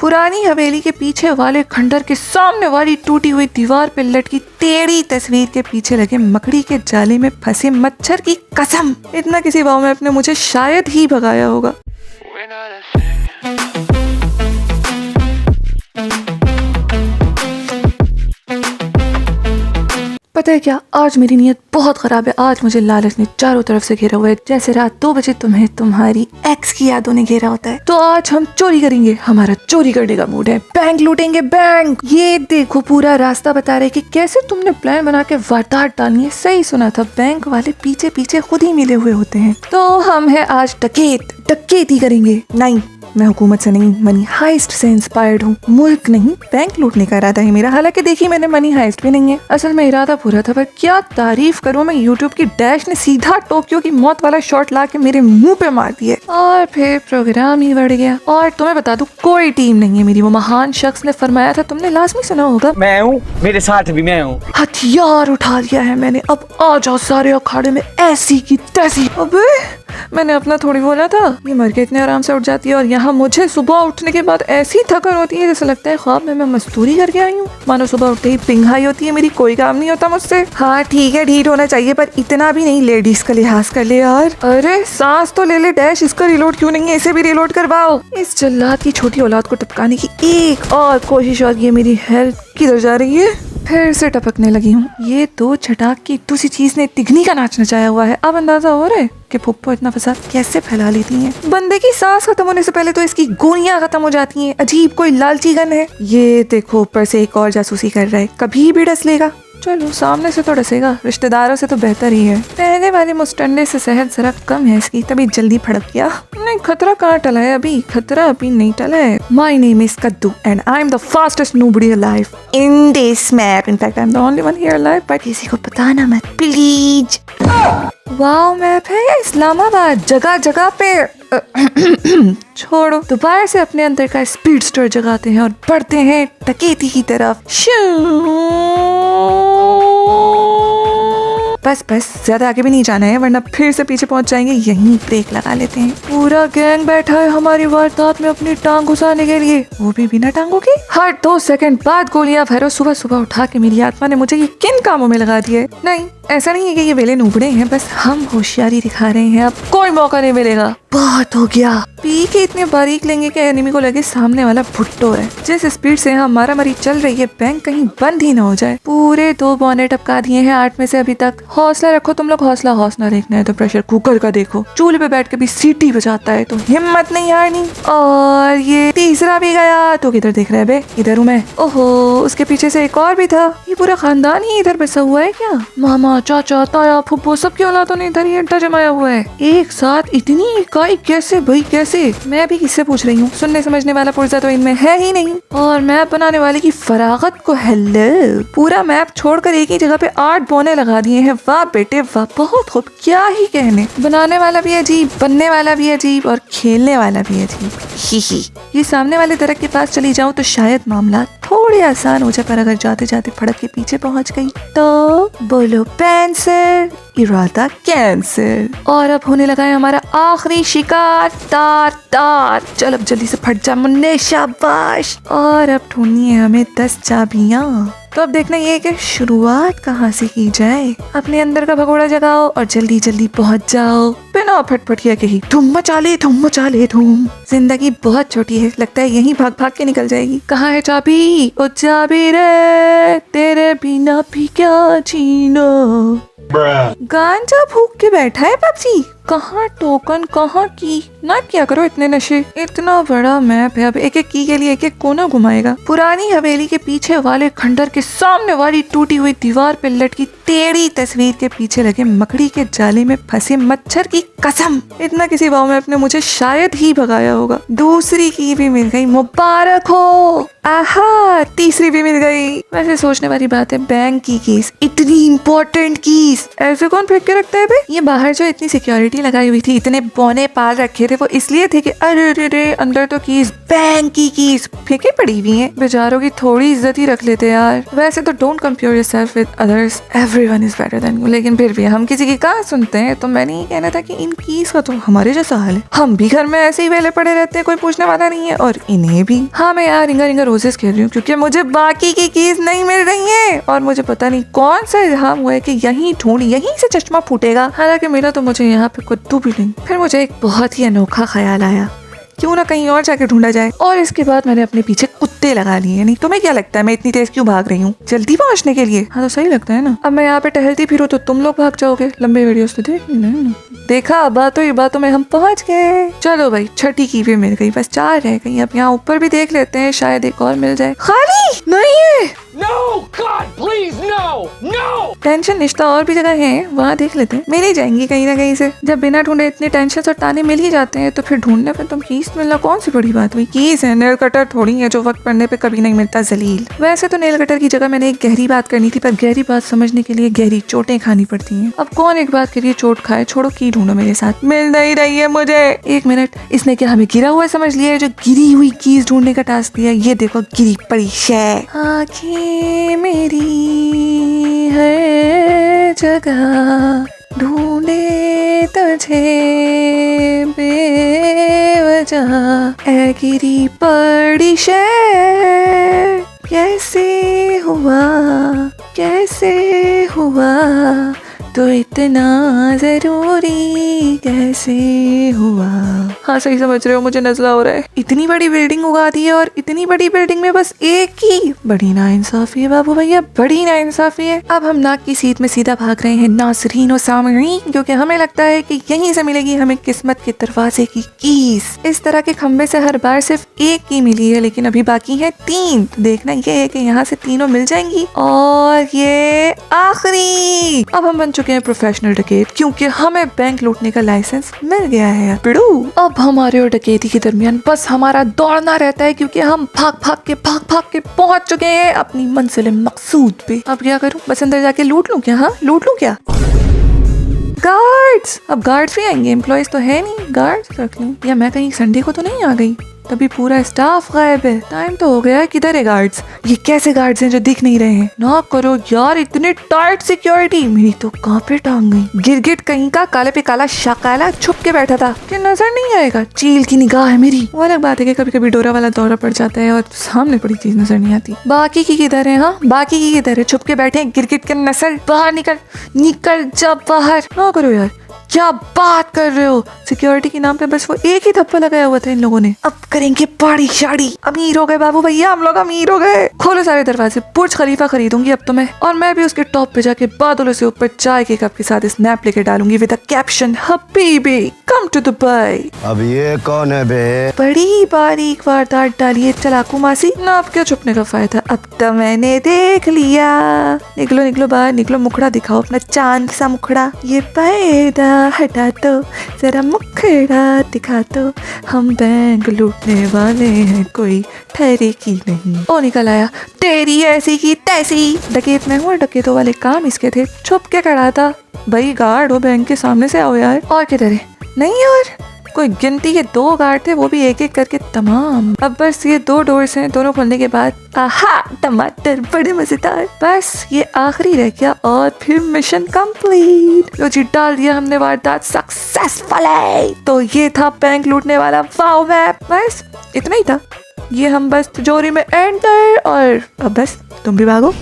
पुरानी हवेली के पीछे वाले खंडर के सामने वाली टूटी हुई दीवार पे लटकी टेढ़ी तस्वीर के पीछे लगे मकड़ी के जाले में फंसे मच्छर की कसम, इतना किसी भाव में अपने मुझे शायद ही भगाया होगा। पता है क्या, आज मेरी नीयत बहुत खराब है। आज मुझे लालच ने चारों तरफ से घेरा हुआ है, जैसे रात 2 बजे तुम्हें तुम्हारी एक्स की यादों ने घेरा होता है। तो आज हम चोरी करेंगे, हमारा चोरी करने का मूड है। बैंक लूटेंगे बैंक। ये देखो पूरा रास्ता बता रहे कि कैसे तुमने प्लान बना के वारदात डालनी है। सही सुना था, बैंक वाले पीछे पीछे खुद ही मिले हुए होते हैं। तो हम है आज डकैत, डकैती करेंगे। नहीं, मैं हुकूमत से नहीं, मनी हाइस्ट से इंस्पायर्ड हूँ। मुल्क नहीं, बैंक लूटने का इरादा है मेरा। हालांकि देखिए, मैंने मनी हाइस्ट भी नहीं है, असल में इरादा पूरा था। पर क्या तारीफ करूँ मैं, यूट्यूब की डैश ने सीधा टोक्यो की मौत वाला शॉट ला के मेरे मुंह पे मार दिया और फिर प्रोग्राम ही बढ़ गया। और तुम्हें बता दूं, कोई टीम नहीं है मेरी। वो महान शख्स ने फरमाया था, तुमने लाजमी सुना होगा, मैं हूँ, मेरे साथ भी मैं हूँ। हथियार उठा लिया है मैंने, अब आ जाओ सारे अखाड़े में ऐसी की तैसी। अबे मैंने अपना थोड़ी बोला था, ये मर के इतने आराम से उठ जाती है और यहाँ मुझे सुबह उठने के बाद ऐसी थकन होती है जैसे लगता है ख्वाब में मैं मजदूरी करके आई हूँ। मानो सुबह उठते ही पिंघाई होती है मेरी, कोई काम नहीं होता मुझसे। हाँ ठीक है, ढीठ होना चाहिए पर इतना भी नहीं। लेडीज का लिहाज कर ले यार। अरे सांस तो ले ले डैश, इसका रिलोड क्यों नहीं है? इसे भी रिलोड करवाओ। इस जल्लाद की छोटी औलाद को टपकाने की एक और कोशिश और ये मेरी हेल्थ किधर जा रही है? फिर से टपकने लगी हूँ। ये दो छटाक की दूसरी चीज ने तिगनी का नाच नचाया हुआ है। अब अंदाजा हो रहा है कि फुप्पो इतना फसाद कैसे फैला लेती हैं। बंदे की सांस खत्म होने से पहले तो इसकी गोलियां खत्म हो जाती हैं। अजीब कोई लालची गन है। ये देखो ऊपर से एक और जासूसी कर रहा है, कभी भी डस लेगा। चलो सामने से तो डसेगा, रिश्तेदारों से तो बेहतर ही है। पहले वाले मुस्टंडे से सेहत जरा कम है इसकी, तभी जल्दी भड़क गया। नहीं, खतरा कहाँ टला है अभी, खतरा अभी नहीं टला है। माई नेम इज कद्दू and I am the fastest nobody alive in this map. In fact I am the only one here alive, but किसी को बताना मत प्लीज। वाओ मैप है इस्लामाबाद, जगह जगह पे। छोड़ो, दोबारा से अपने अंदर का स्पीड स्टर जगाते हैं और बढ़ते हैं डकैती की तरफ। बस ज्यादा आगे भी नहीं जाना है वरना फिर से पीछे पहुंच जाएंगे। यहीं ब्रेक लगा लेते हैं। पूरा गैंग बैठा है हमारी वारदात में अपनी टांग घुसाने के लिए, वो भी बिना टांगों के। हर 2 सेकंड बाद गोलियां भरो। सुबह सुबह उठा के मेरी आत्मा ने मुझे ये किन कामों में लगा दिया है। नहीं, ऐसा नहीं है कि ये वेले नूबड़े हैं, बस हम होशियारी दिखा रहे हैं। अब कोई मौका नहीं मिलेगा, बहुत हो गया। पी के इतने बारीक लेंगे कि एनिमी को लगे सामने वाला भुट्टो है। जिस स्पीड से यहाँ मारामारी चल रही है, बैंक कहीं बंद ही ना हो जाए। पूरे 2 बौने टपका दिए हैं 8 में से अभी तक। हौसला रखो तुम लोग, हौसला देखना है तो प्रेशर कुकर का देखो। चूल्हे पे बैठ के भी सीटी बजाता है, तो हिम्मत नहीं हारनी। और ये तीसरा भी गया। तो किधर देख रहा है बे? इधर हूँ मैं। ओहो, उसके पीछे से एक और भी था। ये पूरा खानदान ही इधर बसा हुआ है क्या? मामा, चाचा, ताया, फुप्पो, सबकी औलादों ने इधर ही अड्डा जमाया हुआ है। एक साथ इतनी इकाई कैसे भाई, कैसे? मैं भी किससे पूछ रही हूँ, सुनने समझने वाला पुर्जा तो इनमें है ही नहीं। और मैप बनाने वाले की फरागत को हेलो। पूरा मैप छोड़कर एक ही जगह पे 8 बौने लगा दिए हैं। वाह बेटे वाह, बहुत खूब। क्या ही कहने, बनाने वाला भी अजीब, बनने वाला भी अजीब और खेलने वाला भी अजीब। ही ये सामने वाले दरख्त के पास चली जाऊं तो शायद मामला थोड़े आसान हो जाए, पर अगर जाते जाते फड़क के पीछे पहुंच गई तो बोलो पेंसिल, इरादा कैंसिल। और अब होने लगा है हमारा आखिरी शिकार, तार। चल अब जल्दी से फट जा मुन्ने, शाबाश। और अब ढूंढनी है हमें 10 चाबियां। तो अब देखना ये कि शुरुआत कहाँ से की जाए। अपने अंदर का भगोड़ा जगाओ और जल्दी जल्दी पहुंच जाओ बिना फटफटिया के ही। धूम मचा ले धूम। जिंदगी बहुत छोटी है, लगता है यहीं भाग भाग के निकल जाएगी। कहाँ है चाबी? ओ चाबी रे, तेरे बिना भी क्या जीना। गांजा फूक के बैठा है पबजी। कहाँ टोकन, कहाँ की? ना क्या करो इतने नशे। इतना बड़ा मैप है, अब एक एक की के लिए एक एक कोना घुमाएगा। पुरानी हवेली के पीछे वाले खंडर के सामने वाली टूटी हुई दीवार पे लटकी टेढ़ी तस्वीर के पीछे लगे मकड़ी के जाले में फंसे मच्छर की कसम, इतना किसी भाव में अपने मुझे शायद ही भगाया होगा। दूसरी की भी मिल गई, मुबारक हो। आहा, तीसरी भी मिल गई। वैसे सोचने वाली बात है, बैंक की कीज, इतनी इम्पोर्टेंट कीज ऐसे कौन फेंक के रखता है बे? ये बाहर जो इतनी सिक्योरिटी सिक्योरिटी लगाई हुई थी, इतने बौने पाल रखे थे वो इसलिए थे कि अरे रे रे अंदर तो कीज, बैंक की कीज फेंके पड़ी हुई हैं। बेचारों की थोड़ी इज्जत ही रख लेते यार। वैसे तो don't compare yourself with others, everyone is better than you, लेकिन फिर भी हम किसी की कहाँ सुनते हैं। तो मैंने ये कहना था कि इन कीज का तो हमारे जैसा हाल है, हम भी घर में ऐसे ही वेले पड़े रहते हैं, कोई पूछने वाला नहीं है, और इन्हें भी। हाँ मैं यार रिंगा रिंगा रोजेस खेल रही हूँ क्योंकि मुझे बाकी की कीज नहीं मिल रही है और मुझे पता नहीं कौन सा इल्हाम हुआ है कि यहीं ढूंढ, यहीं से चश्मा फूटेगा। हालांकि मिला तो मुझे यहाँ पे कुद्दू भी नहीं। फिर मुझे एक बहुत ही अनोखा ख्याल आया, क्यों ना कहीं और जाके ढूंढा जाए। और इसके बाद मैंने अपने पीछे कुत्ते लगा लिए। नहीं तुम्हें क्या लगता है मैं इतनी तेज क्यों भाग रही हूँ, जल्दी पहुँचने के लिए? हाँ तो सही लगता है ना। अब मैं यहाँ पे टहलती फिरूं तो तुम लोग भाग जाओगे, लंबे वीडियोस तो देखा, बातों में हम पहुँच गए। चलो भाई छठी की भी मिल गई, बस 4 रह गई। अब यहाँ ऊपर भी देख लेते हैं, शायद एक और मिल जाए। खाली नहीं है। No, God, please, no, no! Tension निश्ता और भी जगह है, वहाँ देख लेते हैं, मिल ही जाएंगी कहीं ना कहीं से। जब बिना ढूंढे इतने टेंशन और ताने मिल ही जाते हैं तो फिर ढूंढने पे तुम कीज मिलना कौन सी बड़ी बात हुई। कीज है, नेल कटर थोड़ी है जो वक्त पड़ने पे कभी नहीं मिलता जलील। वैसे तो नेल कटर की जगह मैंने एक गहरी बात करनी थी, पर गहरी बात समझने के लिए गहरी चोटें खानी पड़ती हैं। अब कौन एक बात के लिए चोट खाए, छोड़ो की ढूंढो मेरे साथ। मिल नहीं रही है मुझे। एक मिनट, इसने क्या हमें गिरा हुआ समझ लिया है जो गिरी हुई कीज ढूंढने का टास्क दिया? ये देखो गिरी पड़ी शय। आँखें मेरी हर जगह ढूंढे तुझे बेवजह, ऐ गिरी पड़ी शय। कैसे हुआ तो इतना जरूरी कैसे हुआ? हाँ सही समझ रहे हो, मुझे नजला हो रहा है। इतनी बड़ी बिल्डिंग उगा दी है और इतनी बड़ी बिल्डिंग में बस एक ही। बड़ी नाइंसाफी है बाबू भैया, बड़ी नाइंसाफी है। अब हम नाक की सीट में सीधा भाग रहे हैं नाज़रीन और सामईन, क्योंकि हमें लगता है कि यहीं से मिलेगी हमें किस्मत के दरवाजे की कीज। इस तरह के खंबे से हर बार सिर्फ एक की मिली है, लेकिन अभी बाकी है 3। तो देखना ये है कि यहाँ से तीनों मिल जाएंगी और ये आखिरी। अब हम बन चुके हैं प्रोफेशनल डकैत, क्योंकि हमें बैंक लूटने का लाइसेंस मिल गया है। पिड़ू अब हमारे और डकैती के दरमियान बस हमारा दौड़ना रहता है, क्योंकि हम भाग भाग के पहुंच चुके हैं अपनी मंजिल मकसूद पे। अब क्या करूं, बस अंदर जाके लूट लूं क्या? हाँ लूट लूं क्या? गार्ड्स, अब गार्ड्स भी आएंगे, एम्प्लॉयज तो है नहीं, गार्ड्स रख लूं। या मैं कहीं संडे को तो नहीं आ गई? तभी पूरा स्टाफ गायब है। टाइम तो हो गया है, किधर है गार्ड्स? ये कैसे गार्ड्स हैं जो दिख नहीं रहे हैं? ना करो यार, इतने टाइट सिक्योरिटी, मेरी तो कहाँ पे टांग गई। गिरगिट कहीं का काले पे काला शाकाला छुप के बैठा था कि नजर नहीं आएगा। चील की निगाह है मेरी। वो अलग बात है कि कभी कभी डोरा वाला दौरा पड़ जाता है और सामने पड़ी चीज नजर नहीं आती। बाकी की किधर है? हाँ बाकी की किधर है? छुप के बैठे गिरगिट के नस्ल। बाहर निकल जा बाहर। ना करो यार, क्या बात कर रहे हो? सिक्योरिटी के नाम पे बस वो एक ही थप्पा लगाया हुआ था इन लोगों ने। अब करेंगे पाड़ी शाड़ी। अमीर हो गए बाबू भैया, हम लोग अमीर हो गए। खोलो सारे दरवाजे, बुर्ज खलीफा खरीदूंगी अब तो मैं। और मैं भी उसके टॉप पे जाके बादलों से ऊपर चाय के कप के साथ स्नैप लेके डालूंगी विद अ कैप्शन, हबीबी कम टू दुबई। अब ये कौन है बे? बड़ी बारीक वारदात डालिए चालाकू मासी। ना अब क्या छुपने का फायदा, अब तो मैंने देख लिया। निकलो बाहर निकलो, मुखड़ा दिखाओ अपना चांद सा मुखड़ा। ये पर्दा हटा दो, जरा मुखड़ा दिखा दो। हम बैंक लूटने वाले हैं, कोई ठहरे की नहीं। ओ निकल आया, तेरी ऐसी की तैसी। डकैत मैं हूँ, डकैतों वाले काम इसके थे। छुप के खड़ा था भाई, गार्ड हो बैंक के सामने से आओ यार। और किधर है? नहीं और कोई गिनती के 2 गार्ड थे, वो भी एक एक करके तमाम। अब बस ये 2 डोर्स हैं, दोनों खोलने के बाद आहा टमाटर बड़े मजेदार। बस ये आखिरी रह गया और फिर मिशन कंप्लीट। लो जी, डाल दिया हमने वारदात सक्सेसफुली। तो ये था बैंक लूटने वाला वाव मैप। बस इतना ही था। ये हम बस तिजोरी में एंटर, और अब बस तुम भी भागो।